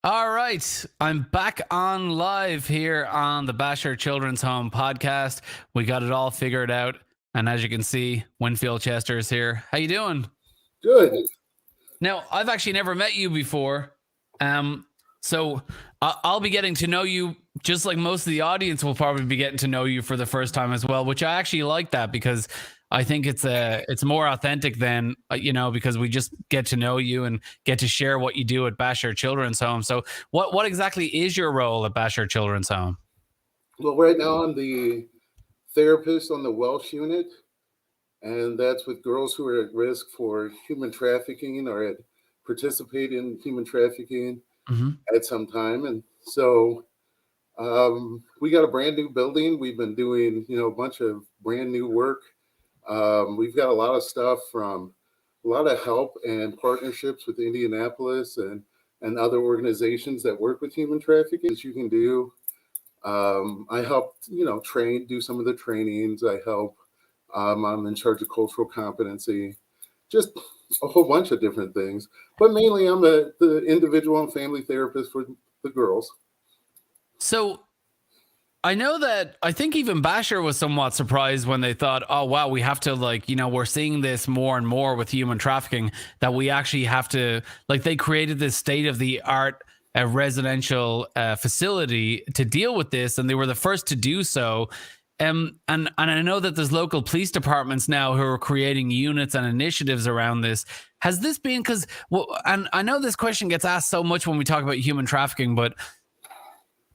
All right, I'm back on live here on the Bashor Children's Home podcast. We got it all figured out, and as you can see, Winfield Chester is here. How you doing? Good. Now, I've actually never met you before, so I'll be getting to know you just like most of the audience will probably be getting to know you for the first time as well. Which I actually like that because I think it's more authentic than because we just get to know you and get to share what you do at Bashor Children's Home. So, what exactly is your role at Bashor Children's Home? Well, right now I'm the therapist on the Welsh unit, and that's with girls who are at risk for human trafficking or participate in human trafficking Mm-hmm. at some time. And so we got a brand new building. We've been doing, a bunch of brand new work. We've got a lot of stuff from a lot of help and partnerships with Indianapolis and other organizations that work with human trafficking that you can do. I help, do some of the trainings. I help. I'm in charge of cultural competency, just a whole bunch of different things. But mainly, I'm the individual and family therapist for the girls. So I know that I think even Bashor was somewhat surprised when they thought, oh, wow, we have to, we're seeing this more and more with human trafficking, that we actually have to, they created this state of the art residential facility to deal with this. And they were the first to do so. And I know that there's local police departments now who are creating units and initiatives around this. Has this been because, and I know this question gets asked so much when we talk about human trafficking, but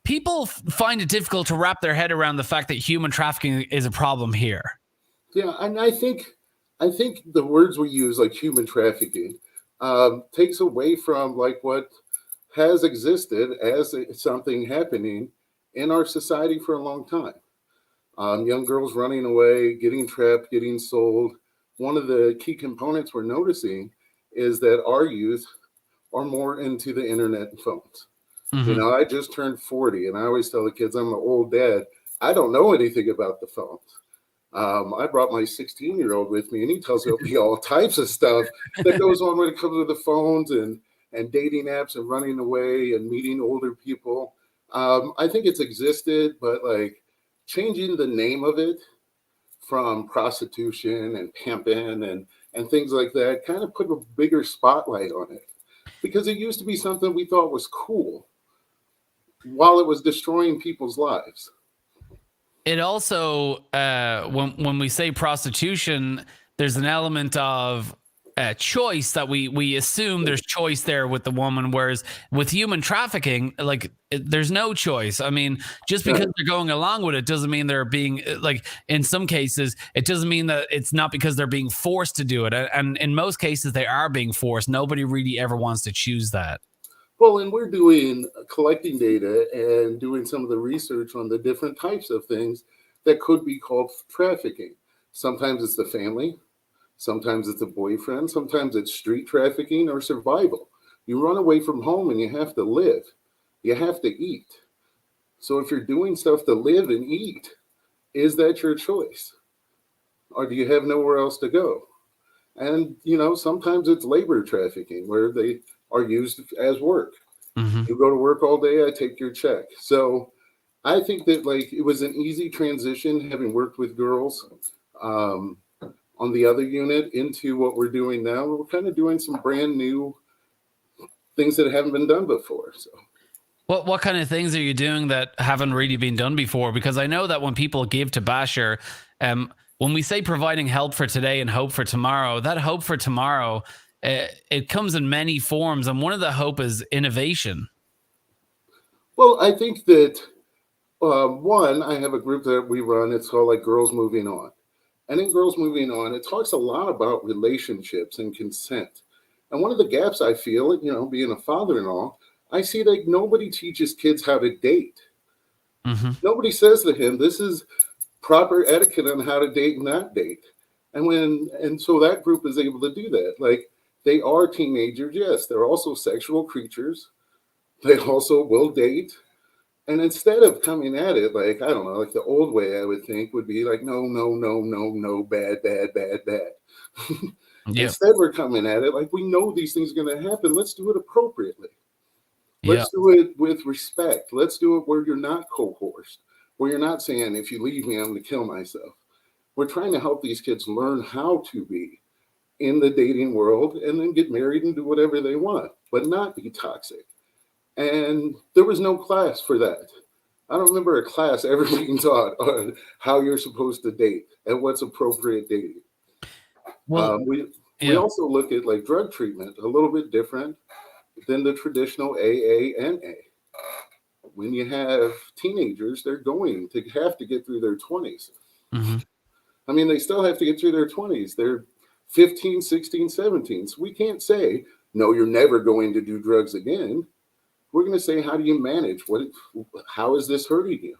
people find it difficult to wrap their head around the fact that human trafficking is a problem here. Yeah, and I think the words we use, like human trafficking, takes away from like what has existed as something happening in our society for a long time. Young girls running away, getting trapped, getting sold. One of the key components we're noticing is that our youth are more into the internet and phones. Mm-hmm. I just turned 40, and I always tell the kids I'm an old dad. I don't know anything about the phones. I brought my 16-year-old with me, and he tells me all types of stuff that goes on when it comes to the phones and dating apps and running away and meeting older people. I think it's existed, but like changing the name of it from prostitution and pimping and things like that kind of put a bigger spotlight on it because it used to be something we thought was cool while it was destroying people's lives. It also, when we say prostitution, there's an element of choice that we assume there's choice there with the woman, whereas with human trafficking, there's no choice. I mean, just because they're going along with it doesn't mean they're being in some cases, it doesn't mean that it's not because they're being forced to do it. And in most cases, they are being forced. Nobody really ever wants to choose that. Well, and we're doing collecting data and doing some of the research on the different types of things that could be called trafficking. Sometimes it's the family, sometimes it's a boyfriend, sometimes it's street trafficking or survival. You run away from home and you have to live, you have to eat. So if you're doing stuff to live and eat, is that your choice? Or do you have nowhere else to go? And, sometimes it's labor trafficking where they are used as work. Mm-hmm. You go to work all day, I take your check. So I think that like it was an easy transition having worked with girls um, on the other unit into what we're doing now. We're kind of doing some brand new things that haven't been done before. So What kind of things are you doing that haven't really been done before? Because I know that when people give to Bashor, when we say providing help for today and hope for tomorrow, that hope for tomorrow, it comes in many forms, and one of the hope is innovation. well, I think that one, I have a group that we run. It's called like Girls Moving On. And in Girls Moving On, it talks a lot about relationships and consent. And one of the gaps I feel, being a father and all, I see that nobody teaches kids how to date. Mm-hmm. Nobody says to him, this is proper etiquette on how to date and not date. And so that group is able to do that. Like they are teenagers, yes. They're also sexual creatures. They also will date. And instead of coming at it like, I don't know, like the old way I would think would be like, no, no, no, no, no, bad, bad, bad, bad. Yeah. Instead, we're coming at it like we know these things are going to happen. Let's do it appropriately. Let's do it with respect. Let's do it where you're not coerced, where you're not saying, if you leave me, I'm going to kill myself. We're trying to help these kids learn how to be in the dating world and then get married and do whatever they want, but not be toxic. And there was no class for that. I don't remember a class ever being taught on how you're supposed to date and what's appropriate dating. Well, we also look at like drug treatment a little bit different than the traditional AA and A. When you have teenagers, they're going to have to get through their 20s. Mm-hmm. I mean, they still have to get through their 20s. They're 15, 16, 17. So we can't say, no, you're never going to do drugs again. We're going to say, how do you manage? How is this hurting you?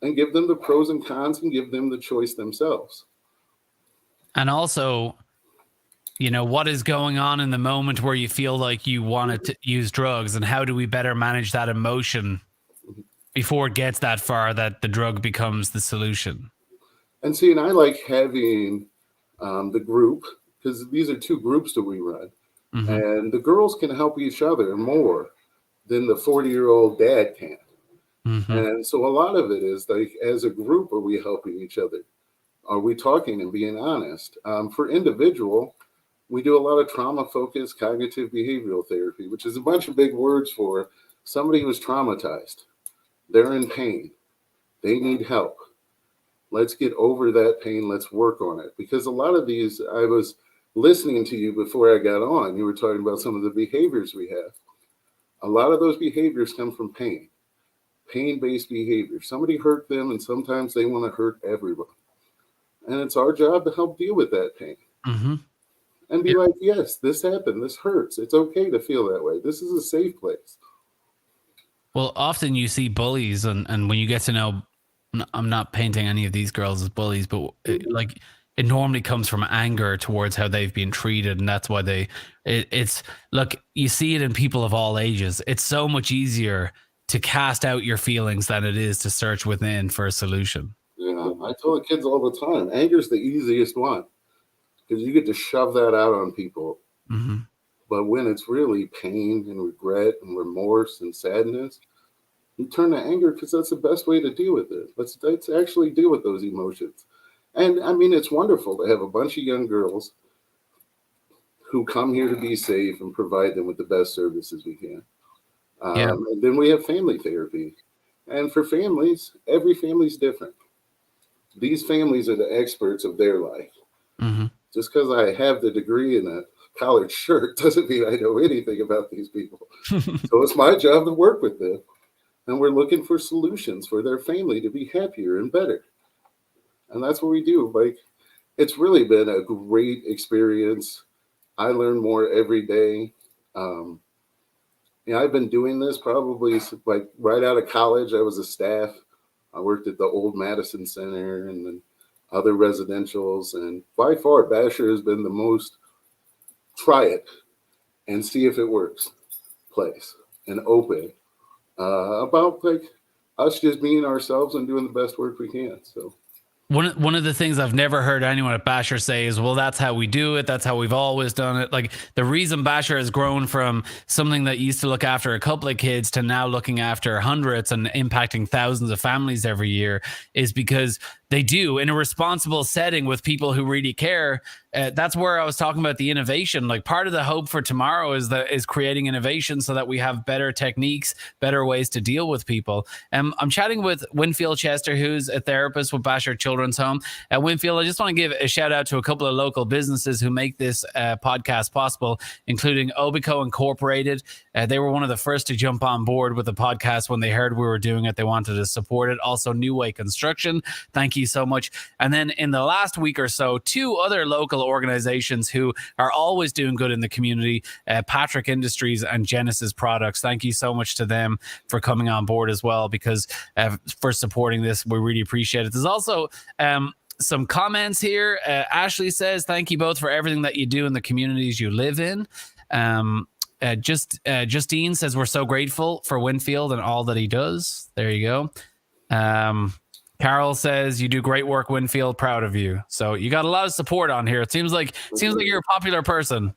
And give them the pros and cons and give them the choice themselves. And also, you know, what is going on in the moment where you feel like you want to use drugs, and how do we better manage that emotion before it gets that far that the drug becomes the solution? And see, and I like having the group, because these are two groups that we run. Mm-hmm. And the girls can help each other more than the 40-year-old dad can. Mm-hmm. And so a lot of it is like, as a group, are we helping each other? Are we talking and being honest? For individual, we do a lot of trauma-focused cognitive behavioral therapy, which is a bunch of big words for somebody who's traumatized. They're in pain. They need help. Let's get over that pain. Let's work on it. Because a lot of these, I was listening to you before I got on. You were talking about some of the behaviors we have. A lot of those behaviors come from pain, pain-based behavior. Somebody hurt them, and sometimes they want to hurt everyone. And it's our job to help deal with that pain. Mm-hmm. And be like, yes, this happened. This hurts. It's okay to feel that way. This is a safe place. Well, often you see bullies, and when you get to know, I'm not painting any of these girls as bullies, but it normally comes from anger towards how they've been treated. And that's why it's look, you see it in people of all ages. It's so much easier to cast out your feelings than it is to search within for a solution. Yeah, I tell the kids all the time, anger is the easiest one because you get to shove that out on people. Mm-hmm. But when it's really pain and regret and remorse and sadness, you turn to anger because that's the best way to deal with it. Let's actually deal with those emotions. And I mean, it's wonderful to have a bunch of young girls who come here to be safe and provide them with the best services we can. And then we have family therapy. And for families, every family's different. These families are the experts of their life. Mm-hmm. Just because I have the degree in a collared shirt doesn't mean I know anything about these people. So it's my job to work with them. And we're looking for solutions for their family to be happier and better. And that's what we do. Like, it's really been a great experience. I learn more every day. I've been doing this probably like right out of college. I was a staff. I worked at the old Madison Center and then other residentials. And by far, Bashor has been the most try it and see if it works place and open about like us just being ourselves and doing the best work we can. So one of the things I've never heard anyone at Bashor say is, well, that's how we do it. That's how we've always done it. Like, the reason Bashor has grown from something that used to look after a couple of kids to now looking after hundreds and impacting thousands of families every year is because they do, in a responsible setting with people who really care. That's where I was talking about the innovation. Like, part of the hope for tomorrow is creating innovation so that we have better techniques, better ways to deal with people. I'm chatting with Winfield Chester, who's a therapist with Bashor Children's Home. Winfield, I just want to give a shout out to a couple of local businesses who make this podcast possible, including Obico Incorporated. They were one of the first to jump on board with the podcast when they heard we were doing it. They wanted to support it. Also, New Way Construction. Thank you so much. And then in the last week or so, two other local organizations who are always doing good in the community, Patrick Industries and Genesis Products. Thank you so much to them for coming on board as well, because for supporting this, we really appreciate it. There's also some comments here. Ashley says, thank you both for everything that you do in the communities you live in. Justine says, we're so grateful for Winfield and all that he does. There you go. Carol says, you do great work, Winfield. Proud of you. So you got a lot of support on here. It seems like you're a popular person.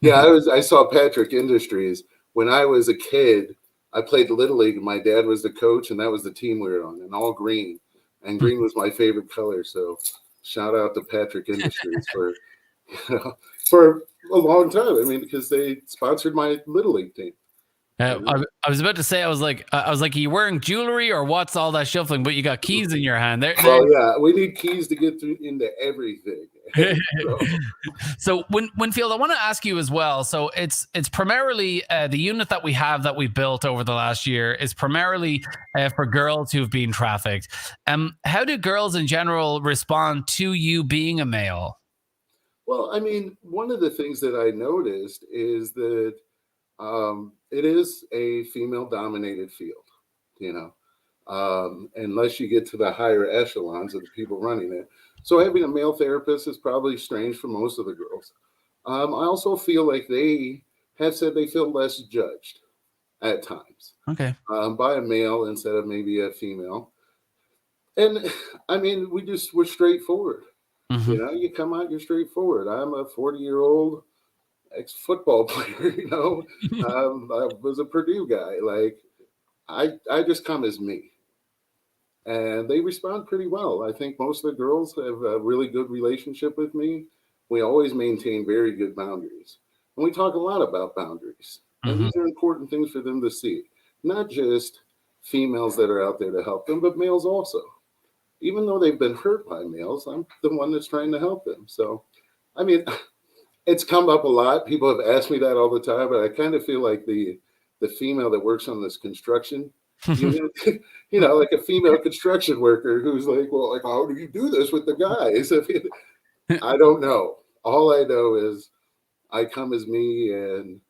Yeah, I saw Patrick Industries when I was a kid. I played Little League, and my dad was the coach, and that was the team we were on, and all green. And green was my favorite color. So shout out to Patrick Industries for, for a long time. I mean, because they sponsored my Little League team. I was about to say, I was like, are you wearing jewelry or what's all that shuffling? But you got keys in your hand. Well, yeah, we need keys to get through into everything. So Winfield, I want to ask you as well. So it's primarily the unit that we built over the last year is primarily for girls who've been trafficked. How do girls in general respond to you being a male? Well, I mean, one of the things that I noticed is that it is a female-dominated field, unless you get to the higher echelons of the people running it. So having a male therapist is probably strange for most of the girls. I also feel like they have said they feel less judged at times. Okay. By a male instead of maybe a female. And I mean, we're straightforward. Mm-hmm. You come out, you're straightforward. I'm a 40-year-old ex-football player, I was a Purdue guy. Like, I just come as me. And they respond pretty well. I think most of the girls have a really good relationship with me. We always maintain very good boundaries. And we talk a lot about boundaries. And these are important things for them to see. Not just females that are out there to help them, but males also. Even though they've been hurt by males, I'm the one that's trying to help them. So, I mean, it's come up a lot. People have asked me that all the time, but I kind of feel like the female that works on this construction unit, like a female construction worker who's like, well, like, how do you do this with the guys? I don't know. All I know is I come as me and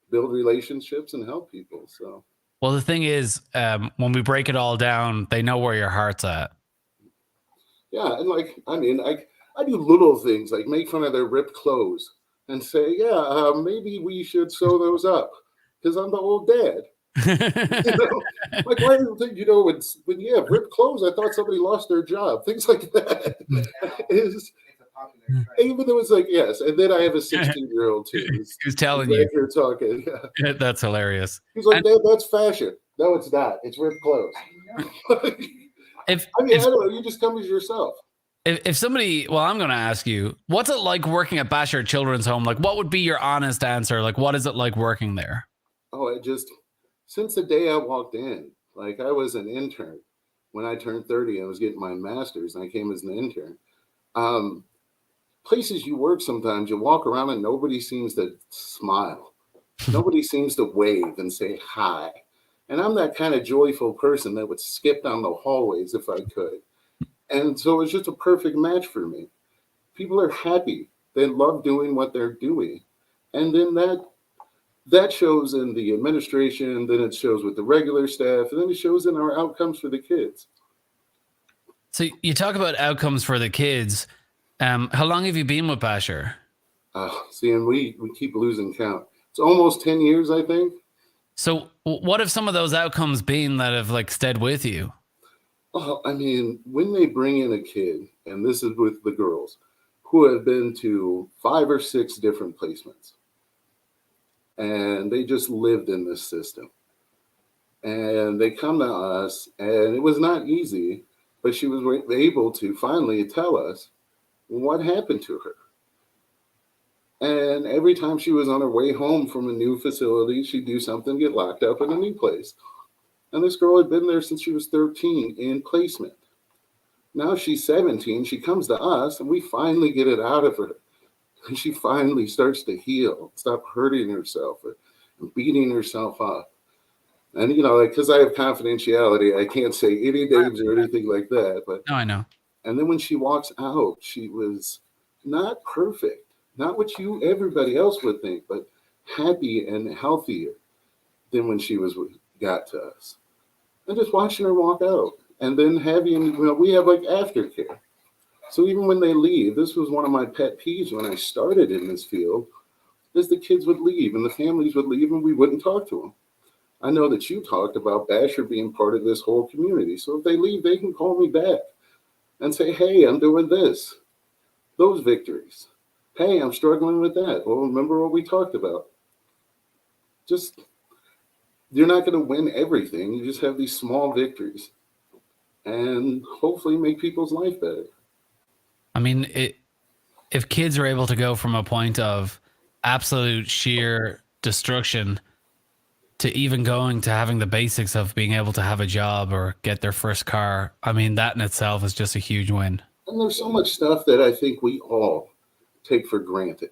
build relationships and help people. So, well, the thing is, when we break it all down, they know where your heart's at. Yeah, and like, I mean, I do little things like make fun of their ripped clothes and say, yeah, maybe we should sew those up because I'm the old dad. Like, why do you think, when you have ripped clothes, I thought somebody lost their job. Things like that. Even though it's like, yes. And then I have a 16-year-old too. Who's telling you? You're talking. Yeah. That's hilarious. He's like, Dad, that's fashion. No, it's not. It's ripped clothes. I don't know. You just come as yourself. If somebody, well, I'm going to ask you, what's it like working at Bashor Children's Home? Like, what would be your honest answer? Like, what is it like working there? Oh, since the day I walked in, like I was an intern when I turned 30, I was getting my master's and I came as an intern. Places you work sometimes, you walk around and nobody seems to smile. Nobody seems to wave and say hi. And I'm that kind of joyful person that would skip down the hallways if I could. And so it's just a perfect match for me. People are happy. They love doing what they're doing. And then that shows in the administration, then it shows with the regular staff, and then it shows in our outcomes for the kids. So you talk about outcomes for the kids. How long have you been with Bashor? And we keep losing count. It's almost 10 years, I think. So what have some of those outcomes been that have like stayed with you? Well, I mean, when they bring in a kid, and this is with the girls, who have been to 5 or 6 different placements, and they just lived in this system. And they come to us, and it was not easy, but she was able to finally tell us what happened to her. And every time she was on her way home from a new facility, she'd do something, get locked up in a new place. And this girl had been there since she was 13 in placement. Now she's 17. She comes to us, and we finally get it out of her. And she finally starts to heal, stop hurting herself and beating herself up. And, because I have confidentiality, I can't say any names or anything like that. But no, I know. And then when she walks out, she was not perfect. Not what everybody else would think, but happy and healthier than when she got to us. And just watching her walk out. And then we have like aftercare. So even when they leave, this was one of my pet peeves when I started in this field, is the kids would leave and the families would leave and we wouldn't talk to them. I know that you talked about Bashor being part of this whole community. So if they leave, they can call me back and say, hey, I'm doing this. Those victories. Hey, I'm struggling with that. Well, remember what we talked about. Just you're not going to win everything. You just have these small victories and hopefully make people's life better. I mean, if kids are able to go from a point of absolute sheer destruction to even going to having the basics of being able to have a job or get their first car, I mean, that in itself is just a huge win. And there's so much stuff that I think we all take for granted.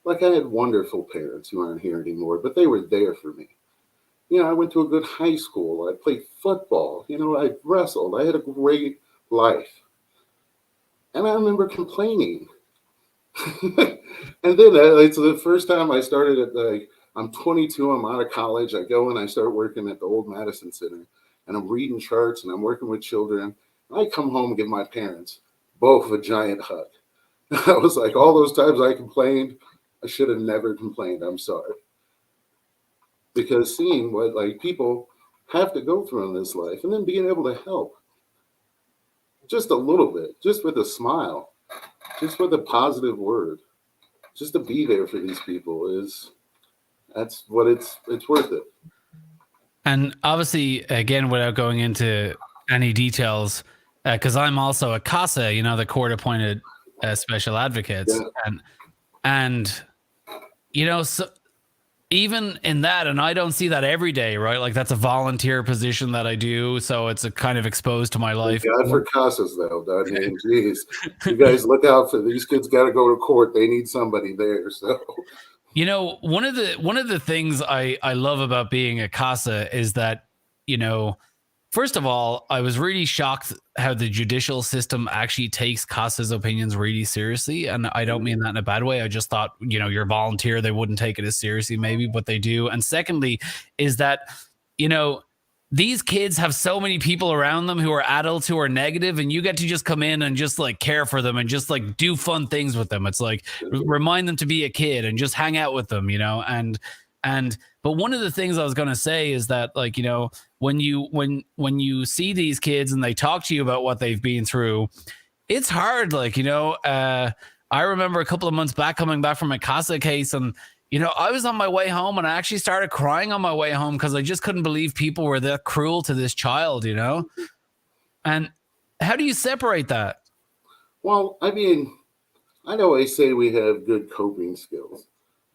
Like I had wonderful parents who aren't here anymore, but they were there for me. You know, I went to a good high school. I played football. You know, I wrestled. I had a great life. And I remember complaining. And then it's the first time I started at like, I'm 22, I'm out of college. I go and I start working at the old Madison Center and I'm reading charts and I'm working with children. I come home and give my parents both a giant hug. I was like, all those times I complained, I should have never complained. I'm sorry. Because seeing what like people have to go through in this life and then being able to help just a little bit, just with a smile, just with a positive word, just to be there for these people that's what it's worth it. And obviously, again, without going into any details, because I'm also a CASA, you know, the court appointed special advocates, Yeah. and you know, so even in that, and I don't see that every day, right? Like that's a volunteer position that I do, so it's a kind of exposed to my life. Thank God for CASAs though, I mean, geez, you guys look out for these kids. Got to go to court. They need somebody there. So, you know, one of the things I love about being a CASA is that, you know, first of all, I was really shocked how the judicial system actually takes CASA's opinions really seriously. And I don't mean that in a bad way. I just thought, you know, you're a volunteer, they wouldn't take it as seriously maybe, but they do. And secondly, is that, you know, these kids have so many people around them who are adults who are negative, and you get to just come in and just like care for them and just like do fun things with them. It's like remind them to be a kid and just hang out with them, you know. But one of the things I was going to say is that, like, you know, when you see these kids and they talk to you about what they've been through, it's hard. Like, you know, I remember a couple of months back coming back from a CASA case, and you know, I was on my way home and I actually started crying on my way home because I just couldn't believe people were that cruel to this child, you know? And how do you separate that? well, I mean, I know they say we have good coping skills.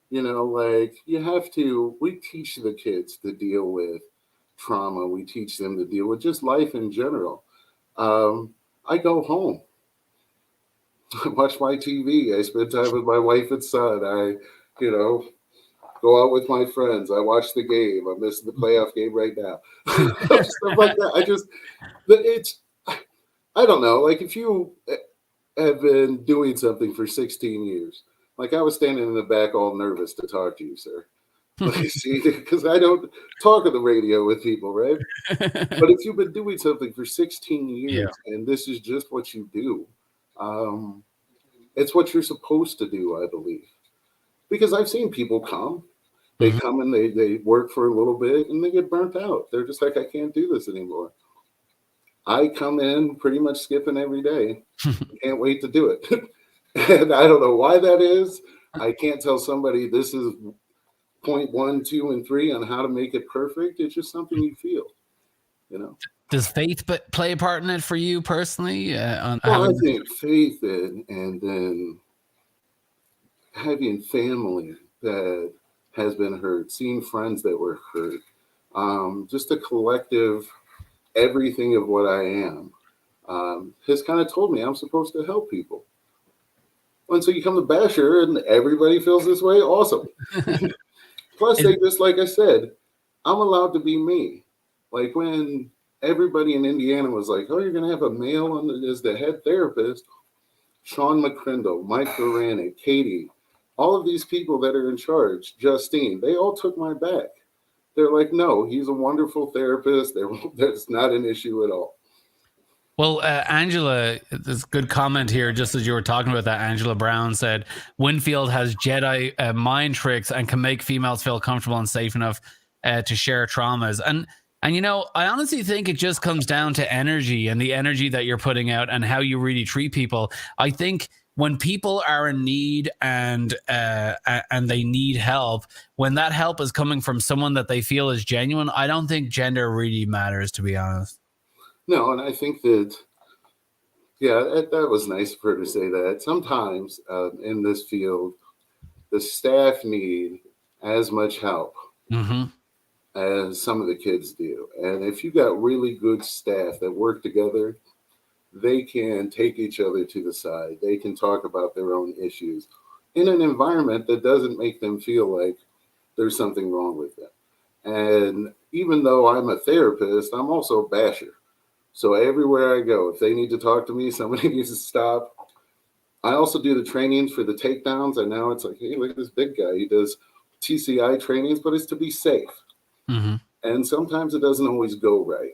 You know, like we teach the kids to deal with trauma. We teach them to deal with just life in general. I go home, I watch my TV, I spend time with my wife and son. You know, go out with my friends. I watch the game. I'm missing the playoff game right now. Stuff like that. It's, I don't know. Like if you have been doing something for 16 years, like I was standing in the back all nervous to talk to you, sir. Like, see, because I don't talk on the radio with people, right? But if you've been doing something for 16 years and this is just what you do, it's what you're supposed to do, I believe. Because I've seen people come, they come and they work for a little bit and they get burnt out. They're just like, I can't do this anymore. I come in pretty much skipping every day. Can't wait to do it. And I don't know why that is. I can't tell somebody this is point 1, 2, and 3 on how to make it perfect. It's just something you feel, you know. Does faith play a part in it for you personally? Well, I think faith and then having family that has been hurt, seeing friends that were hurt, just a collective everything of what I am has kind of told me I'm supposed to help people. And so you come to Bashor and everybody feels this way. Awesome. Plus, they just, like I said, I'm allowed to be me. Like when everybody in Indiana was like, oh, you're going to have a male as the head therapist. Sean McCrindle, Mike Duranic, Katie, all of these people that are in charge, Justine, they all took my back. They're like, no, he's a wonderful therapist. That's not an issue at all. Well, Angela, this good comment here, just as you were talking about that, Angela Brown said, Winfield has Jedi mind tricks and can make females feel comfortable and safe enough to share traumas. And, you know, I honestly think it just comes down to energy and the energy that you're putting out and how you really treat people. I think when people are in need and they need help, when that help is coming from someone that they feel is genuine, I don't think gender really matters, to be honest. No, and I think that, yeah, that was nice for her to say that. Sometimes in this field, the staff need as much help Mm-hmm. as some of the kids do. And if you got really good staff that work together, they can take each other to the side. They can talk about their own issues in an environment that doesn't make them feel like there's something wrong with them. And even though I'm a therapist, I'm also a basher. So everywhere I go, if they need to talk to me, somebody needs to stop. I also do the trainings for the takedowns. And now it's like, hey, look at this big guy. He does TCI trainings, but it's to be safe. Mm-hmm. And sometimes it doesn't always go right.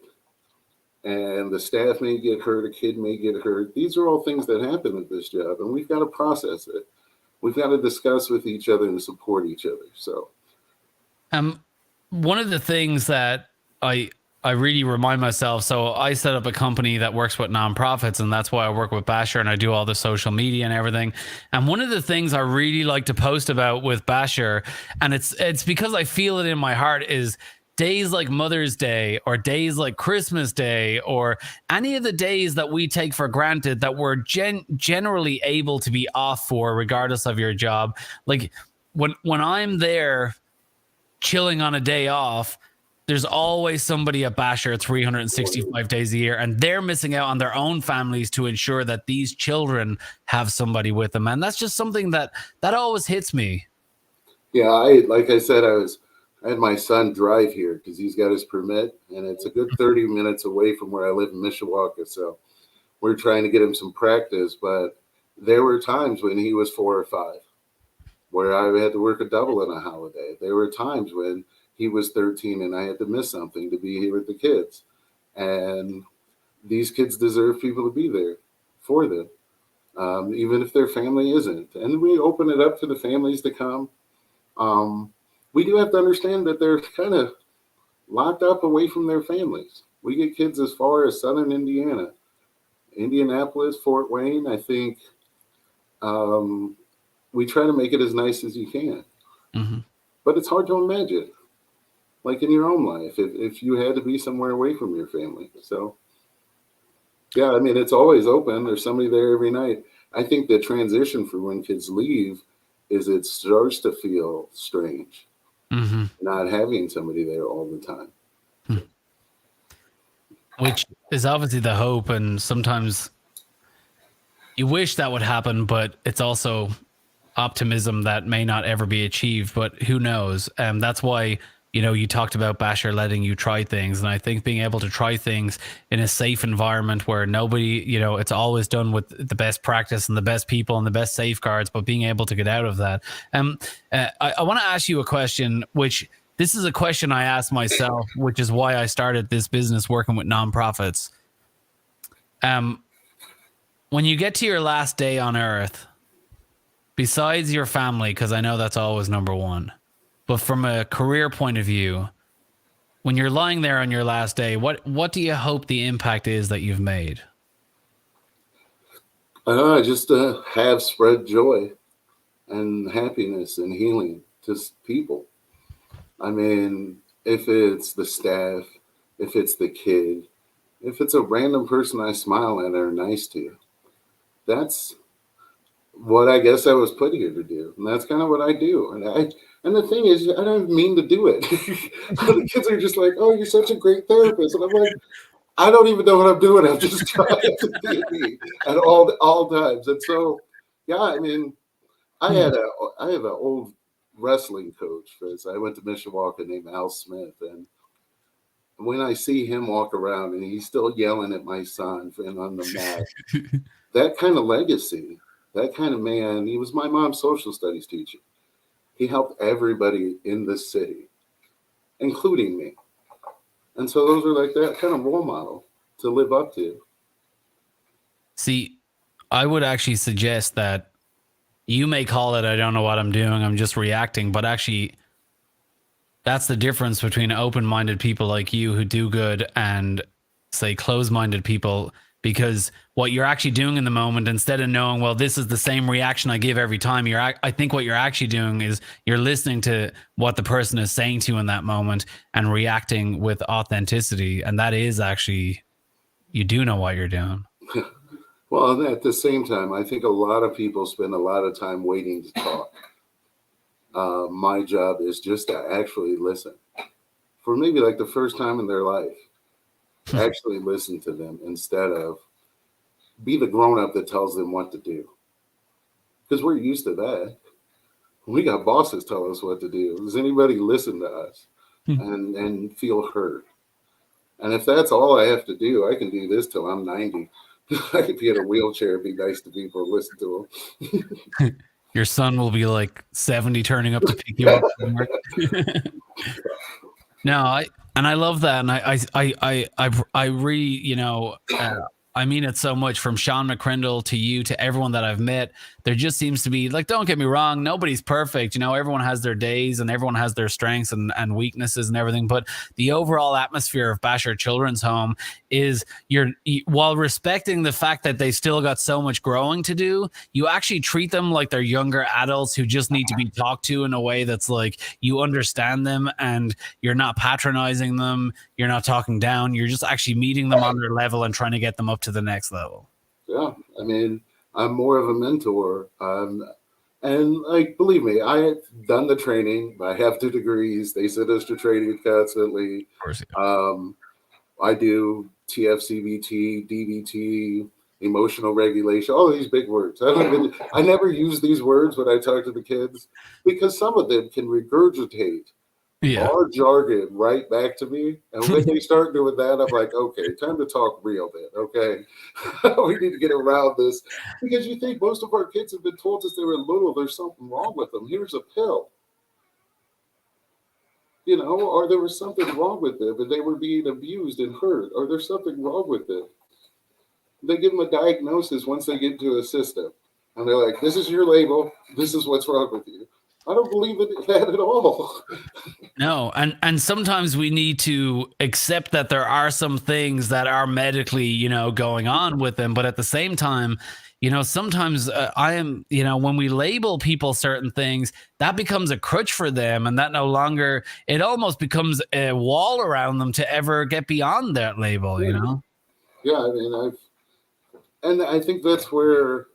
And the staff may get hurt, a kid may get hurt. These are all things that happen at this job, and we've got to process it. We've got to discuss with each other and support each other. So, one of the things that I really remind myself, so I set up a company that works with nonprofits, and that's why I work with Bashor and I do all the social media and everything. And one of the things I really like to post about with Bashor, and it's because I feel it in my heart, is days like Mother's Day or days like Christmas Day or any of the days that we take for granted that we're generally able to be off for regardless of your job. Like when I'm there chilling on a day off, there's always somebody at Bashor 365 days a year, and they're missing out on their own families to ensure that these children have somebody with them. And that's just something that always hits me. yeah, like I said, I had my son drive here because he's got his permit, and it's a good 30 minutes away from where I live in Mishawaka. So we're trying to get him some practice, but there were times when he was 4 or 5 where I had to work a double on a holiday. There were times when he was 13 and I had to miss something to be here with the kids. And these kids deserve people to be there for them, even if their family isn't. And we open it up to the families to come. We do have to understand that they're kind of locked up away from their families. We get kids as far as southern Indiana, Indianapolis, Fort Wayne. I think we try to make it as nice as you can. Mm-hmm. But it's hard to imagine, like in your own life, if you had to be somewhere away from your family. So, yeah, I mean, it's always open. There's somebody there every night. I think the transition for when kids leave is it starts to feel strange, Mm-hmm. not having somebody there all the time. Which is obviously the hope, and sometimes you wish that would happen, but it's also optimism that may not ever be achieved, but who knows? That's why, you talked about Bashor letting you try things. And I think being able to try things in a safe environment where nobody, it's always done with the best practice and the best people and the best safeguards, but being able to get out of that. I want to ask you a question, which this is a question I asked myself, which is why I started this business working with nonprofits. When you get to your last day on earth, besides your family, because I know that's always number one, but from a career point of view, when you're lying there on your last day, what do you hope the impact is that you've made? Just have spread joy and happiness and healing to people. I mean, if it's the staff, if it's the kid, if it's a random person I smile at or nice to, that's what I guess I was put here to do, and that's kind of what I do. And the thing is, I don't mean to do it. The kids are just like, "Oh, you're such a great therapist," and I'm like, I don't even know what I'm doing. I'm just trying to be me at all times. And so, yeah, I mean, I have an old wrestling coach. Because I went to Mishawaka named Al Smith, and when I see him walk around and he's still yelling at my son and on the mat, that kind of legacy, that kind of man. He was my mom's social studies teacher. He helped everybody in the city, including me. And so those are like that kind of role model to live up to. See, I would actually suggest that you may call it, I don't know what I'm doing, I'm just reacting, but actually that's the difference between open-minded people like you who do good and say closed-minded people because what you're actually doing in the moment, instead of knowing, well, this is the same reaction I give every time, I think what you're actually doing is you're listening to what the person is saying to you in that moment and reacting with authenticity. And that is actually, you do know what you're doing. Well, and at the same time, I think a lot of people spend a lot of time waiting to talk. My job is just to actually listen for maybe like the first time in their life. Actually listen to them instead of be the grown-up that tells them what to do. Because we're used to that. We got bosses tell us what to do. Does anybody listen to us and feel heard? And if that's all I have to do, I can do this till I'm 90. I could be in a wheelchair and be nice to people and listen to them. Your son will be like 70 turning up to pick you up from work. No, I love that. And I really, you know, I mean it so much, from Sean McCrindle to you to everyone that I've met. There just seems to be, like, don't get me wrong, nobody's perfect. You know, everyone has their days and everyone has their strengths and weaknesses and everything. But the overall atmosphere of Bashor Children's Home is while respecting the fact that they still got so much growing to do, you actually treat them like they're younger adults who just need to be talked to in a way that's like, you understand them and you're not patronizing them. You're not talking down. You're just actually meeting them on their level and trying to get them up to the next level. Yeah. I mean, I'm more of a mentor. And like, believe me, I have done the training. I have 2 degrees. They send us to training constantly. Of course. I do TFCBT, DBT, emotional regulation, all these big words. I never use these words when I talk to the kids because some of them can regurgitate our jargon right back to me. And when they start doing that, I'm like, okay, time to talk real then. Okay. We need to get around this, because you think most of our kids have been told since they were little, there's something wrong with them. Here's a pill. You know, or there was something wrong with them and they were being abused and hurt, or there's something wrong with them. They give them a diagnosis once they get into a system. And they're like, this is your label. This is what's wrong with you. I don't believe in that at all. No, and sometimes we need to accept that there are some things that are medically, you know, going on with them. But at the same time, you know, sometimes when we label people certain things, that becomes a crutch for them, and that no longer, it almost becomes a wall around them to ever get beyond that label, you know? Yeah, I mean, I think that's where,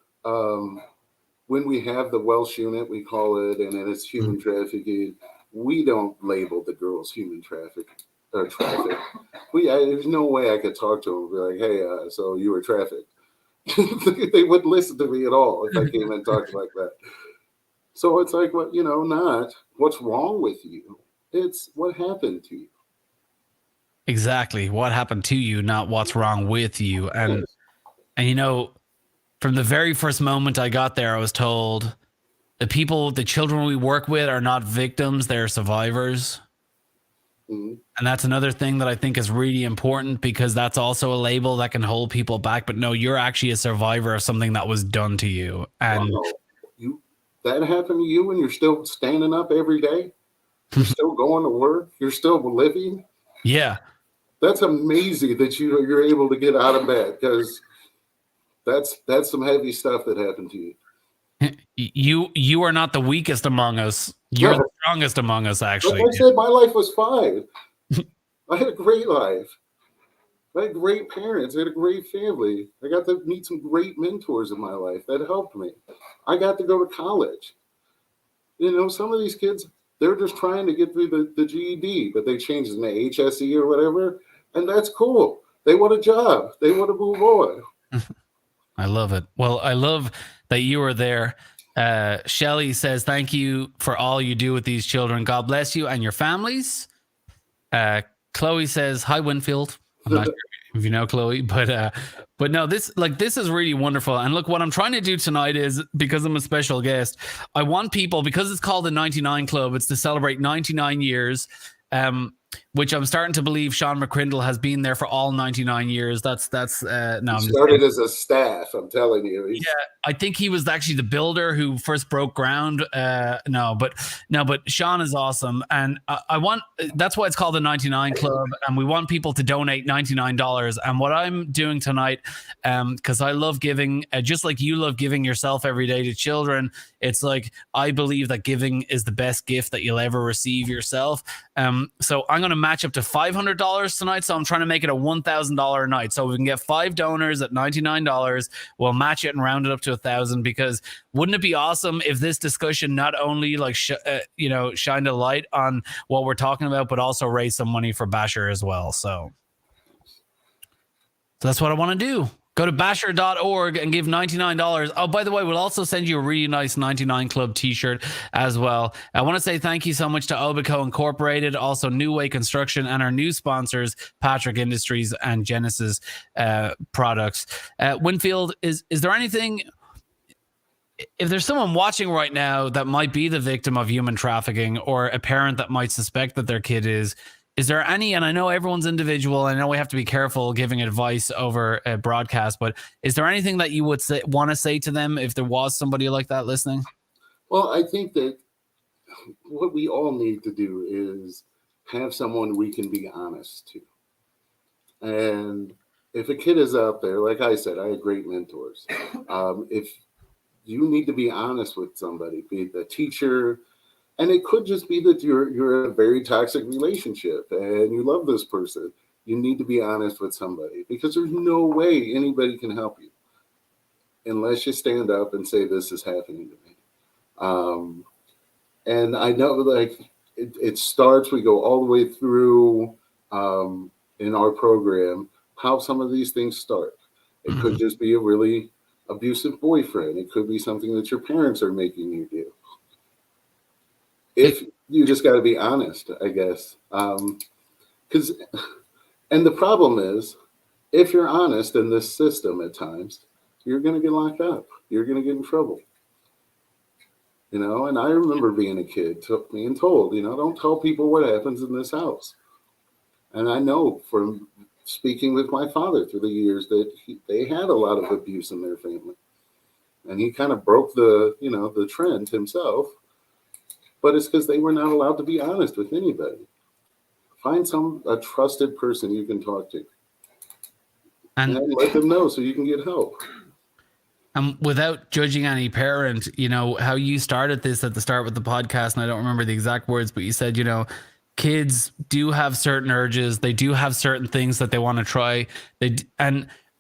when we have the Welsh unit, we call it, and then it's human trafficking, we don't label the girls human traffic. There's no way I could talk to them and be like, hey, so you were trafficked. They wouldn't listen to me at all if I came and talked like that. So it's like, what, not what's wrong with you. It's what happened to you. Exactly. What happened to you, not what's wrong with you. And, Yes. and you know, from the very first moment I got there, I was told the children we work with are not victims, they're survivors. Mm-hmm. And that's another thing that I think is really important, because that's also a label that can hold people back. But no, you're actually a survivor of something that was done to you. And Wow. That happened to you and you're still standing up every day? You're still going to work? You're still living? yeah, That's amazing that you're able to get out of bed, because that's some heavy stuff that happened to you. you are not the weakest among us. You're Yeah. the strongest among us, actually. Like I said, my life was fine. I had a great life. I had great parents. I had a great family. I got to meet some great mentors in my life that helped me. I got to go to college. Some of these kids, they're just trying to get through the GED, but they changed it to HSE or whatever, and that's cool. They want a job. They want to move on. I love it. Well, I love that you were there. Shelly says, thank you for all you do with these children. God bless you and your families. Chloe says, hi, Winfield. I'm not sure if you know Chloe, but no, this is really wonderful. And look, what I'm trying to do tonight is, because I'm a special guest, I want people, because it's called the 99 Club, it's to celebrate 99 years. which I'm starting to believe Sean McCrindle has been there for all 99 years. That's no, He I'm just started kidding. as a staff. I'm telling you. Yeah, I think he was actually the builder who first broke ground. But Sean is awesome, and I want that's why it's called the 99 Club, and we want people to donate $99. And what I'm doing tonight, because I love giving, just like you love giving yourself every day to children, it's like I believe that giving is the best gift that you'll ever receive yourself. So I'm going to match up to $500 tonight. So I'm trying to make it a $1,000 night. So we can get 5 donors at $99. We'll match it and round it up to 1,000, because wouldn't it be awesome if this discussion not only like shined a light on what we're talking about, but also raise some money for Bashor as well. So that's what I want to do. Go to bashor.org and give $99. Oh, by the way, we'll also send you a really nice 99 Club t-shirt as well. I want to say thank you so much to Obico Incorporated, also New Way Construction, and our new sponsors, Patrick Industries and Genesis Products. Winfield, is there anything, if there's someone watching right now that might be the victim of human trafficking, or a parent that might suspect that their kid is there any, and I know everyone's individual, I know we have to be careful giving advice over a broadcast, but is there anything that you would want to say to them if there was somebody like that listening? Well, I think that what we all need to do is have someone we can be honest to. And if a kid is out there, like I said, I had great mentors. If you need to be honest with somebody, be it the teacher, and it could just be that you're in a very toxic relationship and you love this person. You need to be honest with somebody, because there's no way anybody can help you unless you stand up and say, this is happening to me. And I know, like, it starts, we go all the way through in our program, how some of these things start. It could just be a really abusive boyfriend. It could be something that your parents are making you do. If you just got to be honest, I guess. Because, and the problem is, if you're honest in this system at times, you're going to get locked up. You're going to get in trouble. You know, and I remember being a kid, being told, don't tell people what happens in this house. And I know from speaking with my father through the years that they had a lot of abuse in their family. And he kind of broke the trend himself. But it's because they were not allowed to be honest with anybody. Find a trusted person you can talk to, and let them know so you can get help. And without judging any parent, how you started this at the start with the podcast, and I don't remember the exact words, but you said, kids do have certain urges. They do have certain things that they want to try.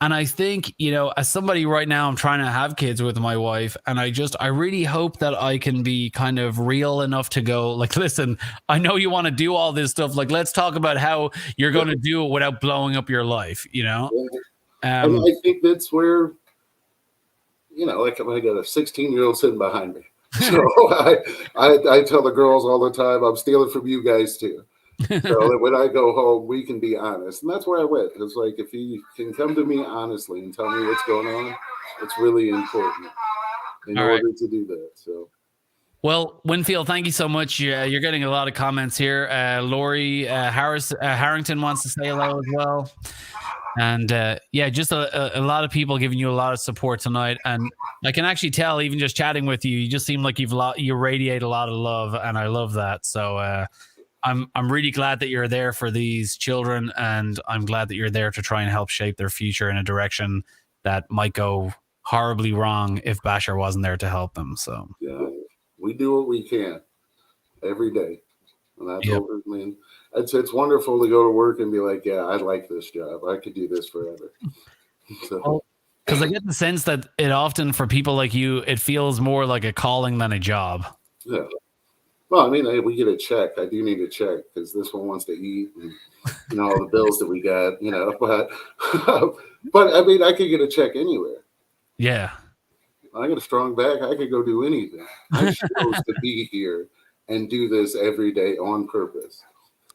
And I think, as somebody right now, I'm trying to have kids with my wife, and I really hope that I can be kind of real enough to go, like, listen, I know you want to do all this stuff. Like, let's talk about how you're going to do it without blowing up your life, And I think that's where, like, I got a 16-year-old sitting behind me. So I tell the girls all the time, I'm stealing from you guys too. So that when I go home, we can be honest. And that's where I went. It's like, if you can come to me honestly and tell me what's going on, it's really important in order to do that. So, well, Winfield, thank you so much. You're getting a lot of comments here. Lori Harrington wants to say hello as well. And just a lot of people giving you a lot of support tonight. And I can actually tell, even just chatting with you, you just seem like you radiate a lot of love, and I love that. So I'm really glad that you're there for these children, and I'm glad that you're there to try and help shape their future in a direction that might go horribly wrong if Bashor wasn't there to help them. So yeah, we do what we can every day. And I told her, man, it's wonderful to go to work and be like, yeah, I like this job. I could do this forever. So. Because I get the sense that it often, for people like you, it feels more like a calling than a job. Yeah. Well, I mean, we get a check. I do need a check because this one wants to eat, and all the bills that we got, but I mean, I could get a check anywhere. Yeah. I got a strong back. I could go do anything. I chose to be here and do this every day on purpose.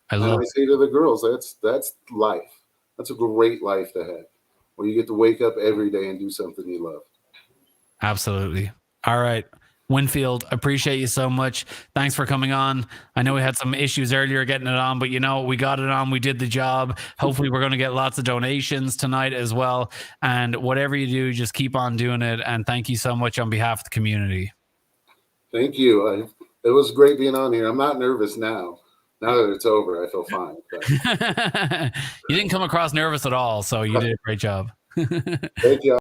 I say to the girls, that's life. That's a great life to have, where you get to wake up every day and do something you love. Absolutely. All right. Winfield, appreciate you so much. Thanks for coming on. I know we had some issues earlier getting it on, but we got it on. We did the job. Hopefully we're going to get lots of donations tonight as well. And whatever you do, just keep on doing it. And thank you so much on behalf of the community. Thank you. It was great being on here. I'm not nervous now. Now that it's over, I feel fine. You didn't come across nervous at all, so you did a great job. Thank you.